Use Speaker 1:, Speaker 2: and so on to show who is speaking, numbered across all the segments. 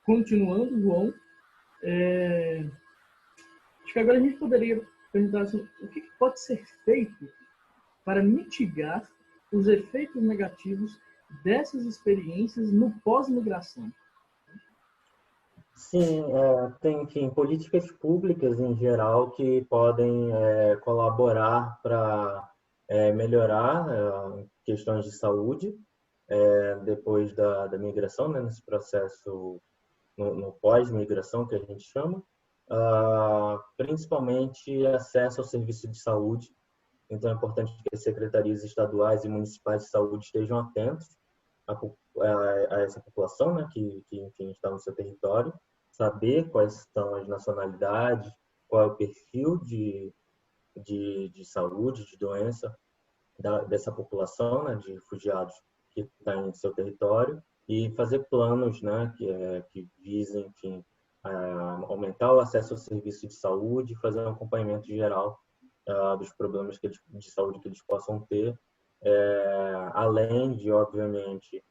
Speaker 1: continuando, João, acho que agora a gente poderia perguntar assim, o que pode ser feito para mitigar os efeitos negativos dessas experiências no pós-migração?
Speaker 2: Sim, tem, enfim, políticas públicas em geral que podem colaborar para melhorar questões de saúde depois da migração, né, nesse processo no pós-migração que a gente chama, principalmente acesso ao serviço de saúde. Então é importante que as secretarias estaduais e municipais de saúde estejam atentos a essa população, né, que enfim, está no seu território, saber quais são as nacionalidades, qual é o perfil de saúde, de doença dessa população, né, de refugiados que está em seu território, e fazer planos, né, que visem, enfim, aumentar o acesso ao serviço de saúde, fazer um acompanhamento geral dos problemas de saúde que eles possam ter, além de, obviamente,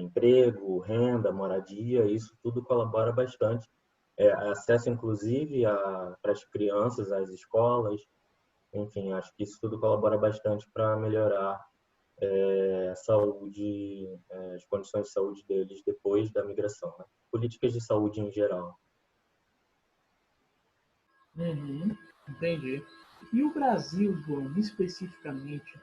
Speaker 2: emprego, renda, moradia, isso tudo colabora bastante. Acesso, inclusive, para as crianças às escolas, enfim, acho que isso tudo colabora bastante para melhorar a saúde, as condições de saúde deles depois da migração, né? Políticas de saúde em geral.
Speaker 1: Entendi. E o Brasil, João, especificamente,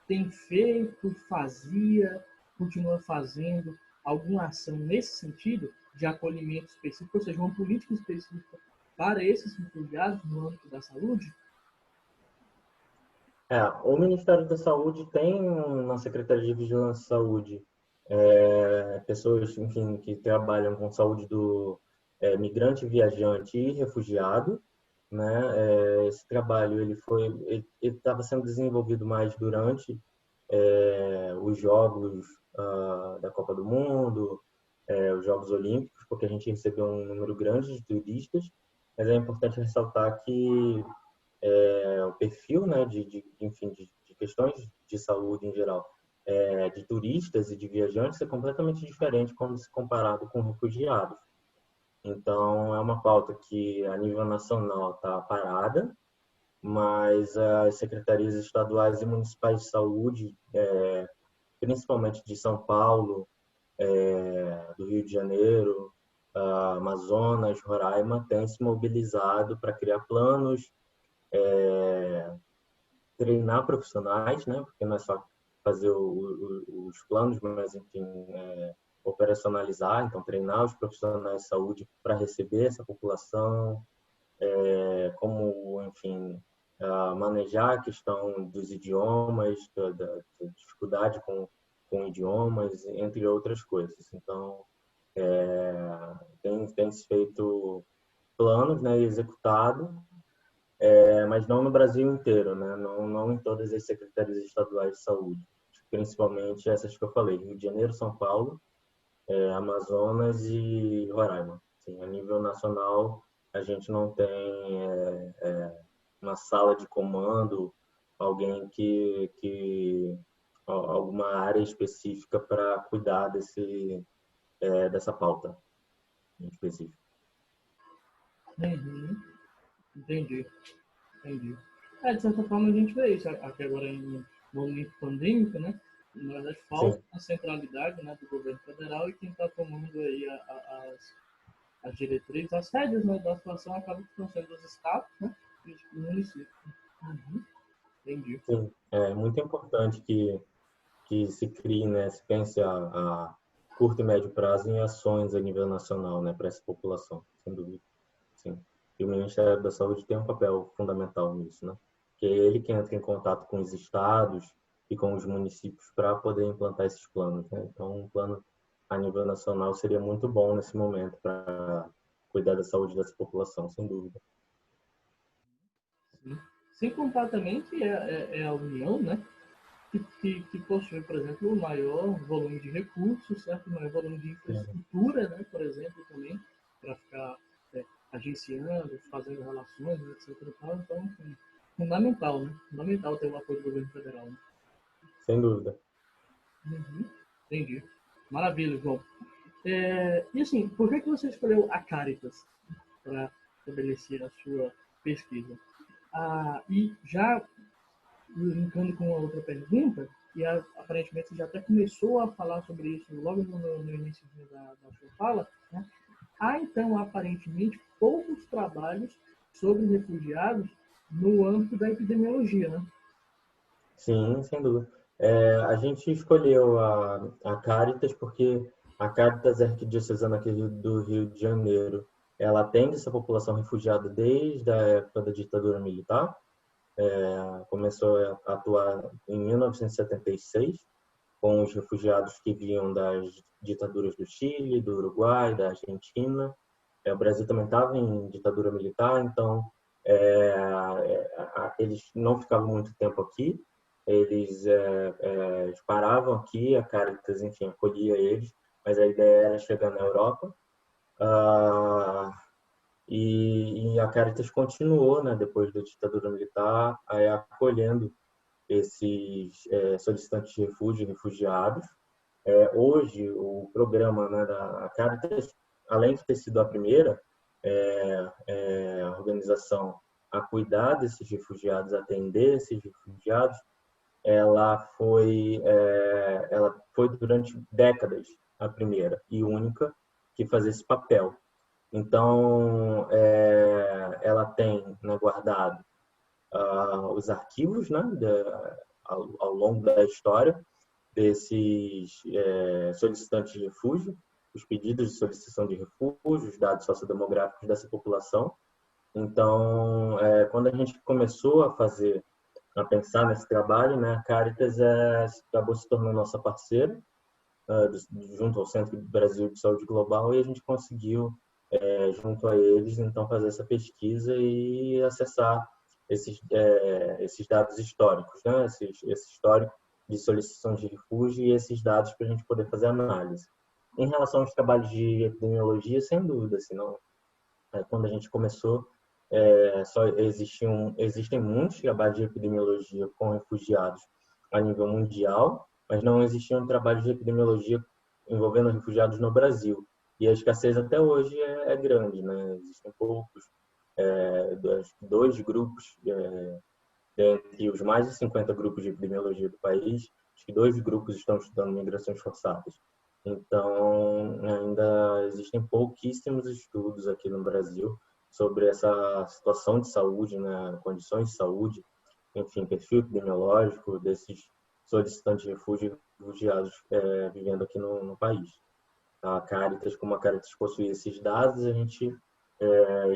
Speaker 1: tem feito, fazia, continua fazendo alguma ação nesse sentido de acolhimento específico, ou seja, uma política específica para esses refugiados no âmbito da saúde?
Speaker 2: O Ministério da Saúde tem na Secretaria de Vigilância e Saúde pessoas, enfim, que trabalham com saúde do migrante, viajante e refugiado, né? Esse trabalho ele estava sendo desenvolvido mais durante os Jogos da Copa do Mundo, os Jogos Olímpicos, porque a gente recebeu um número grande de turistas, mas é importante ressaltar que o perfil, né, enfim, de questões de saúde em geral, de turistas e de viajantes é completamente diferente quando se comparado com refugiados. Então, é uma pauta que a nível nacional está parada, mas as secretarias estaduais e municipais de saúde, principalmente de São Paulo, do Rio de Janeiro, Amazonas, Roraima, têm se mobilizado para criar planos, treinar profissionais, né? Porque não é só fazer os planos, mas enfim, operacionalizar, então treinar os profissionais de saúde para receber essa população, como, enfim, manejar a questão dos idiomas, da dificuldade com idiomas, entre outras coisas. Então, tem se feito planos, né, executado, mas não no Brasil inteiro, né? Não em todas as secretarias estaduais de saúde, principalmente essas que eu falei, Rio de Janeiro, São Paulo, Amazonas e Roraima. Assim, a nível nacional, a gente não tem uma sala de comando, alguém alguma área específica para cuidar dessa pauta em específico.
Speaker 1: Entendi. De certa forma, a gente vê isso aqui agora no momento pandêmico, né? Na verdade, falta a centralidade, né, do governo federal, e quem está tomando aí as diretrizes, as rédeas, né, da situação acaba que estão sendo os estados, né, e os municípios. Entendi.
Speaker 2: Sim, é muito importante que se crie, né, se pense a curto e médio prazo em ações a nível nacional, né, para essa população, sem dúvida. Sim. E o Ministério da Saúde tem um papel fundamental nisso, né? Que é ele que entra em contato com os estados e com os municípios para poder implantar esses planos, né? Então, um plano a nível nacional seria muito bom nesse momento para cuidar da saúde dessa população, sem dúvida.
Speaker 1: Sim. Sem contar também que é a União, né, que possui, por exemplo, o maior volume de recursos, certo? O maior volume de infraestrutura, né, por exemplo, também, para ficar agenciando, fazendo relações, etc. Então, fundamental, né? Fundamental ter o apoio do governo federal. Né?
Speaker 2: Sem dúvida.
Speaker 1: Entendi. Maravilha, João. E assim, por que você escolheu a Caritas para estabelecer a sua pesquisa? E já linkando com a outra pergunta, e aparentemente você já até começou a falar sobre isso logo no início da sua fala, né? Há, então, aparentemente, poucos trabalhos sobre refugiados no âmbito da epidemiologia, né?
Speaker 2: Sim, sem dúvida. A gente escolheu a Caritas porque a Caritas Arquidiocesana aqui do Rio de Janeiro, ela atende essa população refugiada desde a época da ditadura militar. Começou a atuar em 1976 com os refugiados que vinham das ditaduras do Chile, do Uruguai, da Argentina. O Brasil também estava em ditadura militar, então eles não ficavam muito tempo aqui. Eles paravam aqui, a Caritas, enfim, acolhia eles, mas a ideia era chegar na Europa. Ah, e a Caritas continuou, né, depois da ditadura militar, acolhendo esses solicitantes de refúgio, refugiados. Hoje, o programa, né, da Caritas, além de ter sido a primeira organização a cuidar desses refugiados, atender esses refugiados, ela foi durante décadas a primeira e única que fazia esse papel. Então, ela tem, né, guardado os arquivos, né, ao longo da história desses solicitantes de refúgio, os pedidos de solicitação de refúgio, os dados sociodemográficos dessa população. Então, quando a gente começou a pensar nesse trabalho, né, a Caritas acabou se tornando nossa parceira, junto ao Centro Brasil de Saúde Global, e a gente conseguiu, junto a eles, então, fazer essa pesquisa e acessar esses dados históricos, né, esse histórico de solicitação de refúgio e esses dados para a gente poder fazer análise. Em relação aos trabalhos de epidemiologia, sem dúvida, senão, quando a gente começou, existem muitos trabalhos de epidemiologia com refugiados a nível mundial, mas não existiam trabalhos de epidemiologia envolvendo refugiados no Brasil. E a escassez até hoje é grande, né? Existem poucos, dois grupos, dentre os mais de 50 grupos de epidemiologia do país, acho que 2 grupos estão estudando migrações forçadas. Então, ainda existem pouquíssimos estudos aqui no Brasil sobre essa situação de saúde, né, condições de saúde, enfim, perfil epidemiológico desses solicitantes de refúgio e refugiados vivendo aqui no país. A Caritas, como a Caritas possui esses dados, a gente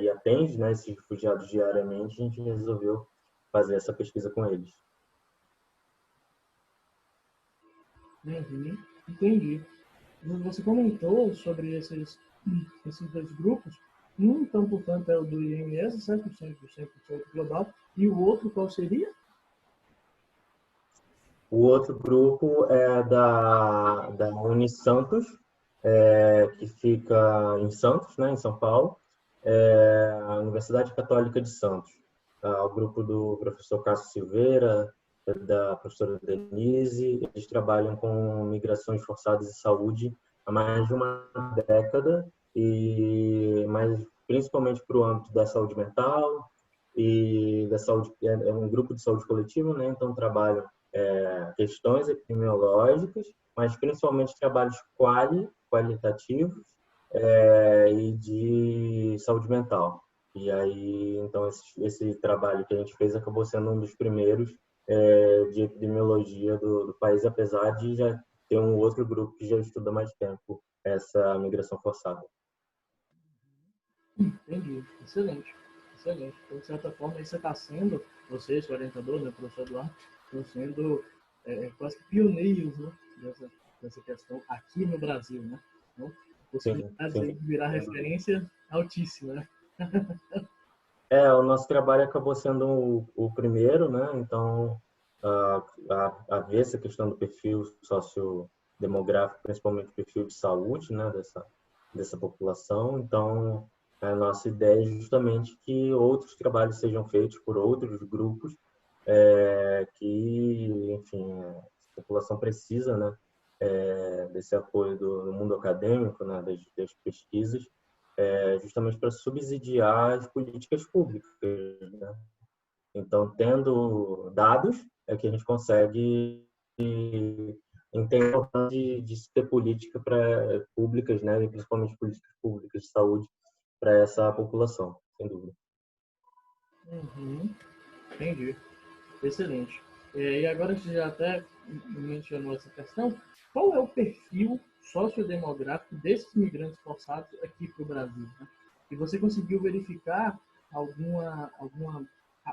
Speaker 2: e atende, né, esses refugiados diariamente, a gente resolveu fazer essa pesquisa com eles.
Speaker 1: Uhum, entendi. Você comentou sobre esses 2 grupos. Um, então, portanto, é o do IMS, 100% do Centro Global. E o outro, qual seria?
Speaker 2: O outro grupo é da Unisantos, que fica em Santos, né, em São Paulo, a Universidade Católica de Santos. O grupo do professor Cássio Silveira, da professora Denise, eles trabalham com migrações forçadas e saúde há mais de uma década, mas principalmente para o âmbito da saúde mental e da saúde, é um grupo de saúde coletiva, né? Então trabalham questões epidemiológicas, mas principalmente trabalhos qualitativos e de saúde mental. E aí, então, esse trabalho que a gente fez acabou sendo um dos primeiros de epidemiologia do país, apesar de já ter um outro grupo que já estuda mais tempo essa migração forçada.
Speaker 1: Entendi. Excelente. Excelente. Então, de certa forma, você está sendo, você, seu orientador, né, professor Eduardo, estão sendo quase que pioneiros, né, dessa questão aqui no Brasil, né? Então, possibilidades de virar referência altíssima, né?
Speaker 2: O nosso trabalho acabou sendo o primeiro, né? Então, a ver essa questão do perfil sociodemográfico, principalmente o perfil de saúde, né? Dessa população. Então, a nossa ideia é justamente que outros trabalhos sejam feitos por outros grupos que, enfim, a população precisa, né? desse apoio do mundo acadêmico, né, das pesquisas, justamente para subsidiar as políticas públicas, né? Então, tendo dados, é que a gente consegue entender a importância de se ter política públicas, né, e principalmente políticas públicas de saúde para essa população, sem dúvida.
Speaker 1: Uhum. Entendi. Excelente. E agora você já até mencionou essa questão. Qual é o perfil sociodemográfico desses migrantes forçados aqui para o Brasil? Né? E você conseguiu verificar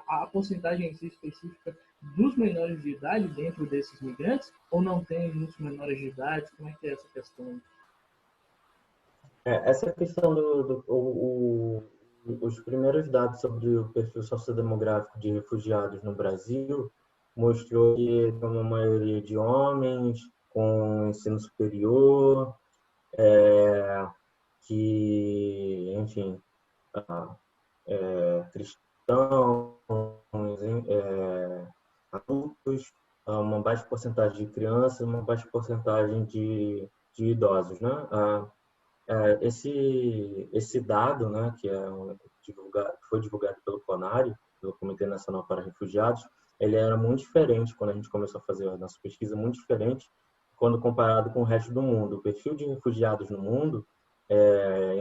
Speaker 1: a porcentagem em si específica dos menores de idade dentro desses migrantes? Ou não tem muitos menores de idade? Como é que é essa questão?
Speaker 2: Essa questão os primeiros dados sobre o perfil sociodemográfico de refugiados no Brasil mostrou que é uma maioria de homens com ensino superior, que, enfim, cristãos, adultos, uma baixa porcentagem de crianças, uma baixa porcentagem de idosos, né? Esse dado, né, que foi divulgado pelo CONARE, pelo Comitê Nacional para Refugiados, ele era muito diferente quando a gente começou a fazer a nossa pesquisa, muito diferente quando comparado com o resto do mundo. O perfil de refugiados no mundo,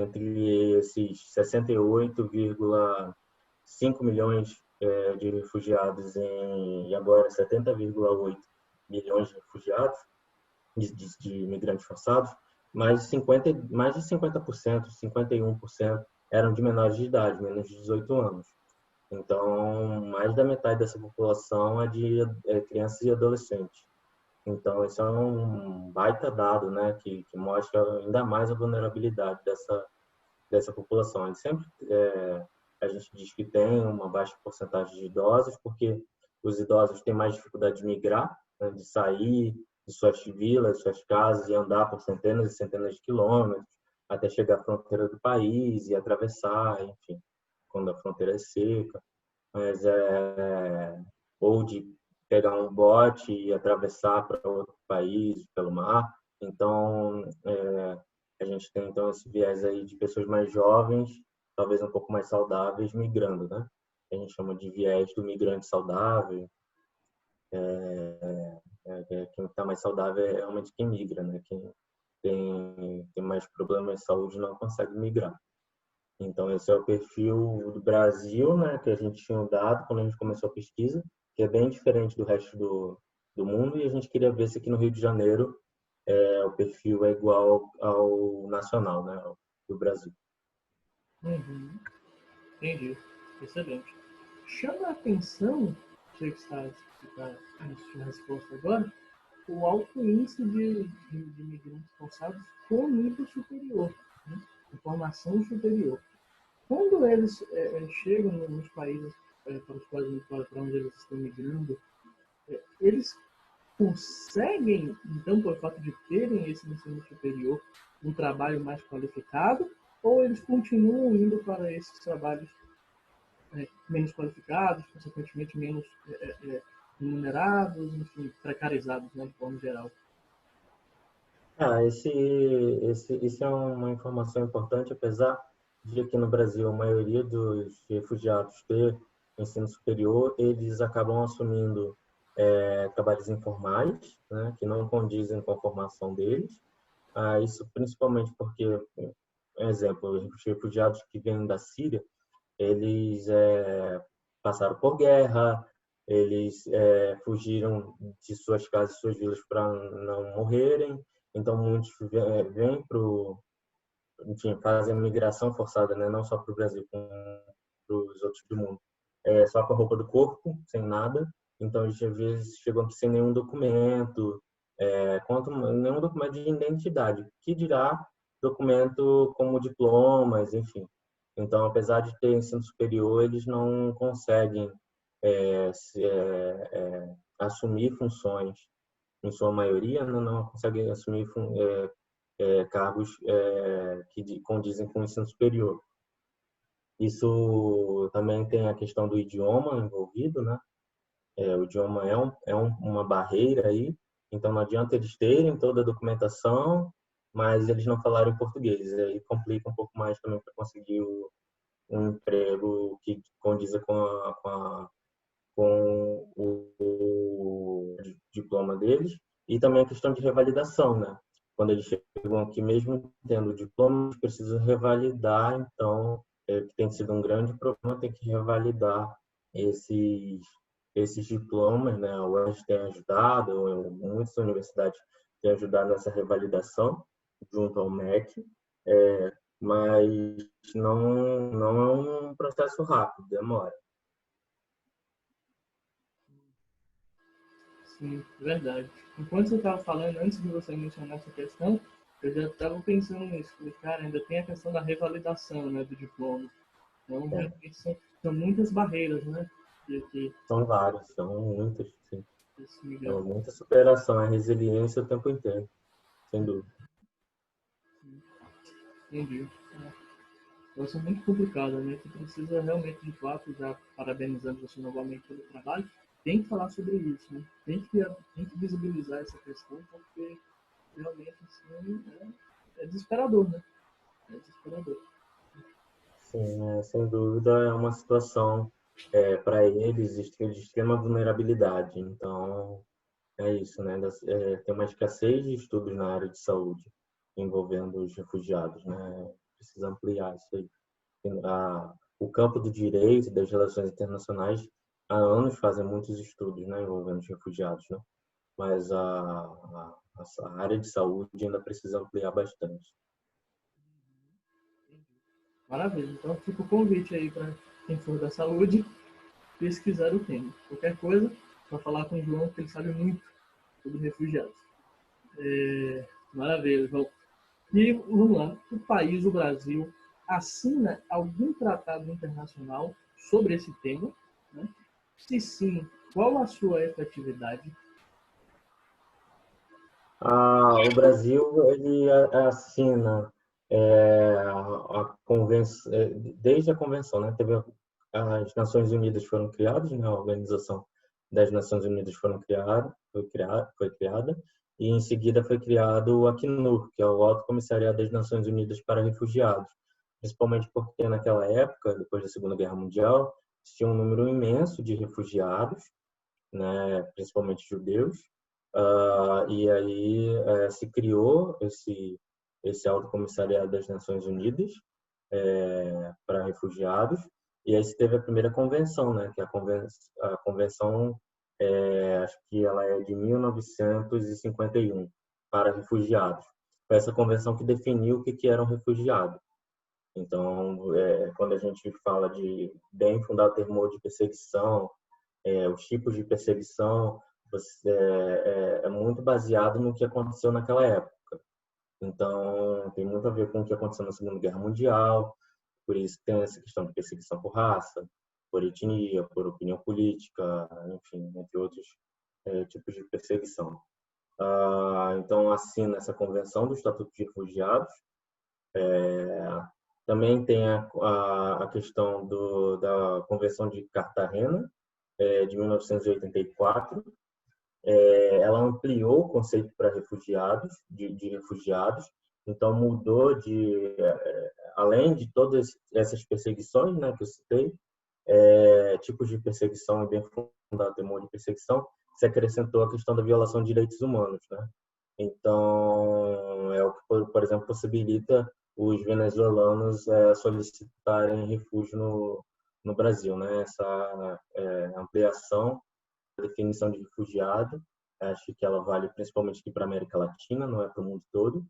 Speaker 2: entre esses 68,5 milhões de refugiados e agora 70,8 milhões de refugiados, de imigrantes forçados, mais de 50%, 51% eram de menores de idade, menos de 18 anos. Então, mais da metade dessa população é de crianças e adolescentes. Então, esse é um baita dado, né, que mostra ainda mais a vulnerabilidade dessa população. A gente diz que tem uma baixa porcentagem de idosos, porque os idosos têm mais dificuldade de migrar, né, de sair de suas vilas, suas casas e andar por centenas e centenas de quilômetros até chegar à fronteira do país e atravessar, enfim, quando a fronteira é seca, mas ou de pegar um bote e atravessar para outro país pelo mar. Então, a gente tem então esse viés aí de pessoas mais jovens, talvez um pouco mais saudáveis, migrando, né? A gente chama de viés do migrante saudável. Quem está mais saudável é realmente quem migra, né? Quem tem mais problemas de saúde não consegue migrar. Então, esse é o perfil do Brasil, né? Que a gente tinha dado quando a gente começou a pesquisa, que é bem diferente do resto do mundo, e a gente queria ver se aqui no Rio de Janeiro o perfil é igual ao nacional, né? Do Brasil.
Speaker 1: Uhum. Entendi. Excelente. Chama a atenção, você que está na sua resposta agora, o alto índice de imigrantes forçados com nível superior, né? Com formação superior. Quando eles chegam nos países para os quais para onde eles estão migrando, eles conseguem, então, por fato de terem esse ensino superior, um trabalho mais qualificado, ou eles continuam indo para esses trabalhos menos qualificados, consequentemente menos remunerados, enfim, precarizados, né, de forma geral?
Speaker 2: Isso é uma informação importante, apesar de aqui no Brasil a maioria dos refugiados ter ensino superior, eles acabam assumindo trabalhos informais, né, que não condizem com a formação deles. Isso principalmente porque, por exemplo, os refugiados que vêm da Síria, eles passaram por guerra, eles fugiram de suas casas, suas vilas para não morrerem. Então muitos vêm enfim, fazem migração forçada, né? Não só para o Brasil, como para os outros do mundo. Só com a roupa do corpo, sem nada. Então eles às vezes chegam aqui sem nenhum documento, nenhum documento de identidade. Que dirá documento como diplomas, enfim. Então, apesar de ter ensino superior, eles não conseguem assumir funções, em sua maioria, não conseguem assumir cargos que condizem com o ensino superior. Isso também tem a questão do idioma envolvido, né? O idioma uma barreira aí, Então, não adianta eles terem toda a documentação, mas eles não falarem português. E aí complica um pouco mais também para conseguir um emprego que condiza com o diploma deles. E também a questão de revalidação, né? Quando eles chegam aqui, mesmo tendo o diploma, eles precisam revalidar. Então, que tem sido um grande problema, tem que revalidar esses diplomas, né? A UERJ tem ajudado, muitas universidades têm ajudado nessa revalidação junto ao MEC, mas não é um processo rápido, demora.
Speaker 1: Sim, verdade. Enquanto você estava falando, antes de você mencionar essa questão, eu já estava pensando nisso. Falei, cara, ainda tem a questão da revalidação, né, do diploma. Então,
Speaker 2: É,
Speaker 1: realmente são muitas barreiras, né? Que
Speaker 2: são vários, são muitos, sim.
Speaker 1: esse
Speaker 2: É
Speaker 1: migrante.
Speaker 2: muita superação, é resiliência o tempo inteiro, sem dúvida.
Speaker 1: Entendi. Então, é muito complicado, né? Que precisa realmente, de fato, já parabenizando você novamente pelo trabalho, tem que falar sobre isso, né? Tem que visibilizar essa questão, porque realmente, assim, é desesperador, né? É desesperador.
Speaker 2: Sim, sem dúvida é uma situação para eles de extrema vulnerabilidade. Então, é isso, né? Tem uma escassez de estudos na área de saúde envolvendo os refugiados, né? Precisa ampliar isso aí. O campo do direito e das relações internacionais há anos fazem muitos estudos, né, envolvendo os refugiados, né? Mas a área de saúde ainda precisa ampliar bastante.
Speaker 1: Maravilha. Então, fica o convite aí para quem for da saúde pesquisar o tema. Qualquer coisa, só falar com o João, que ele sabe muito sobre refugiados. Maravilha, João. E vamos lá, o país, o Brasil, assina algum tratado internacional sobre esse tema? Né? Se sim, qual a sua efetividade?
Speaker 2: O Brasil ele assina a convenção, desde a convenção, né? As Nações Unidas foram criadas, né? A Organização das Nações Unidas foi criada, e em seguida foi criado o Acnur, que é o Alto Comissariado das Nações Unidas para Refugiados, principalmente porque naquela época, depois da Segunda Guerra Mundial, tinha um número imenso de refugiados, né? Principalmente judeus. E aí se criou esse Alto Comissariado das Nações Unidas para refugiados, e aí se teve a primeira convenção, né, que é a convenção, acho que ela é de 1951, para refugiados. Foi essa convenção que definiu o que era um refugiado. Então, quando a gente fala de bem fundar o termo de perseguição, os tipos de perseguição, é muito baseado no que aconteceu naquela época. Então, tem muito a ver com o que aconteceu na Segunda Guerra Mundial, por isso tem essa questão de perseguição por raça, por etnia, por opinião política, enfim, entre outros tipos de perseguição. Então, assina essa Convenção do Estatuto de Refugiados. Também tem a questão da Convenção de Cartagena, de 1984. Ela ampliou o conceito para refugiados, de refugiados, então mudou além de todas essas perseguições, né, que eu citei, tipos de perseguição e bem fundado temor de perseguição, se acrescentou a questão da violação de direitos humanos, né? Então, é o que, por exemplo, possibilita os venezuelanos solicitarem refúgio no Brasil, né? Essa ampliação da definição de refugiado, acho que ela vale principalmente aqui para a América Latina, não é para o mundo todo,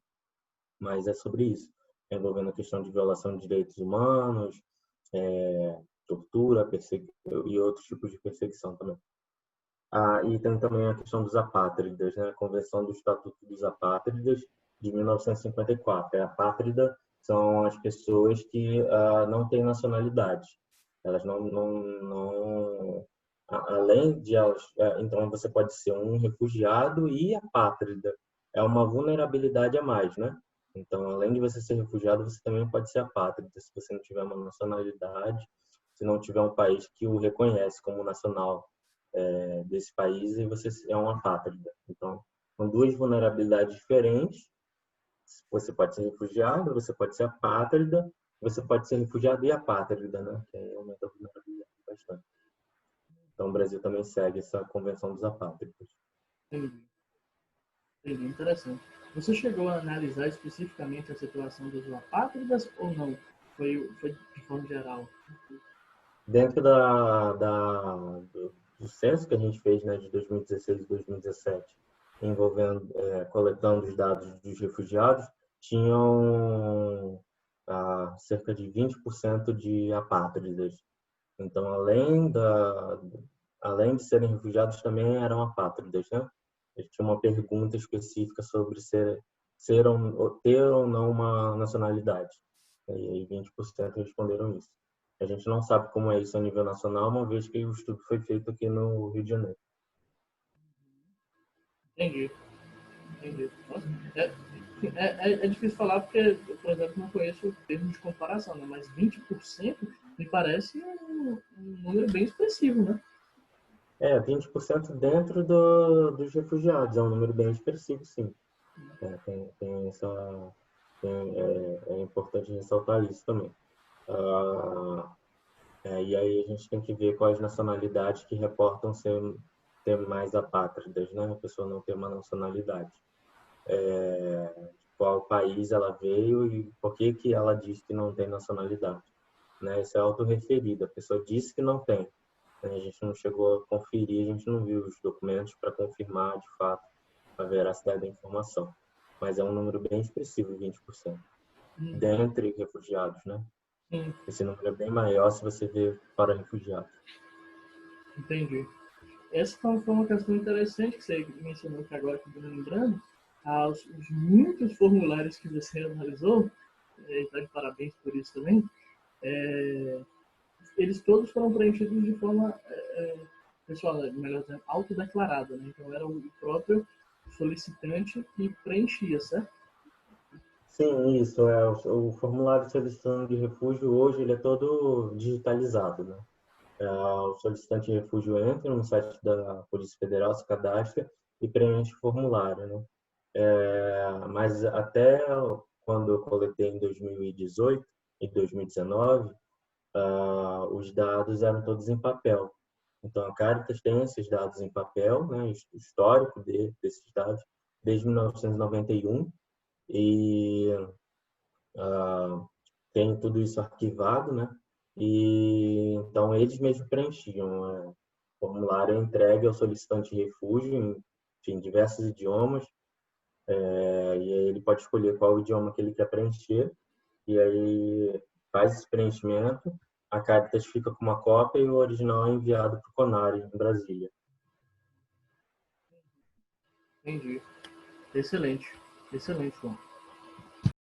Speaker 2: mas é sobre isso, envolvendo a questão de violação de direitos humanos, tortura, e outros tipos de perseguição também. E tem também a questão dos apátridas, né? A Convenção do Estatuto dos Apátridas de 1954. Apátrida são as pessoas que não têm nacionalidade. Elas não além de elas, então você pode ser um refugiado e apátrida. É uma vulnerabilidade a mais, né? Então, além de você ser refugiado, você também pode ser apátrida se você não tiver uma nacionalidade, se não tiver um país que o reconhece como nacional desse país, e você é uma apátrida. Então, São duas vulnerabilidades diferentes. Você pode ser refugiado, você pode ser apátrida, você pode ser refugiado e apátrida, né? Que aí aumenta a vulnerabilidade bastante. Então, o Brasil também segue essa Convenção dos Apátridas.
Speaker 1: Entendi. Entendi. Interessante. Você chegou a analisar especificamente a situação dos apátridas ou não? Foi de forma geral?
Speaker 2: Dentro do censo que a gente fez, né, de 2016 e 2017, envolvendo, coletando os dados dos refugiados, tinham cerca de 20% de apátridas. Então, além de serem refugiados, também eram apátridas, né? Tinha uma pergunta específica sobre ter ou não uma nacionalidade. E aí 20% responderam isso. A gente não sabe como é isso a nível nacional, uma vez que o estudo foi feito aqui no Rio de Janeiro.
Speaker 1: Entendi. Entendi. Nossa, é difícil falar porque eu, por exemplo, não conheço o termo de comparação, né? Mas 20% me parece um número bem expressivo, né?
Speaker 2: 20% dentro dos refugiados, é um número bem expressivo, sim. É importante ressaltar isso também. E aí a gente tem que ver quais nacionalidades que reportam ter mais apátridas, né? A pessoa não ter uma nacionalidade. Qual país ela veio e por que ela diz que não tem nacionalidade, né? Isso é autorreferido, a pessoa disse que não tem, né? A gente não chegou a conferir, a gente não viu os documentos para confirmar de fato a veracidade da informação, mas é um número bem expressivo, 20%, dentre refugiados, né?
Speaker 1: Sim,
Speaker 2: Esse número é bem maior se você ver para refugiados.
Speaker 1: entendi. Essa foi uma questão interessante que você mencionou que agora que eu estou lembrando. Os muitos formulários que você analisou, está de parabéns por isso também, eles todos foram preenchidos de forma, pessoal, melhor dizendo, autodeclarada. Né? Então era o próprio solicitante que preenchia, certo?
Speaker 2: Sim, isso é o formulário de solicitação de refúgio hoje ele é todo digitalizado, né? O solicitante de refúgio entra no site da Polícia Federal, se cadastra e preenche o formulário, né? Mas até quando eu coletei em 2018 e 2019, os dados eram todos em papel. Então, a Caritas tem esses dados em papel, né, histórico desses dados, desde 1991, e tem tudo isso arquivado, né? E então eles mesmos preenchiam. O formulário é entregue ao solicitante de refúgio em diversos idiomas, e aí ele pode escolher qual idioma que ele quer preencher, e aí faz esse preenchimento, a Caritas fica com uma cópia e o original é enviado para o CONAR em Brasília.
Speaker 1: Entendi. Excelente. Excelente, João.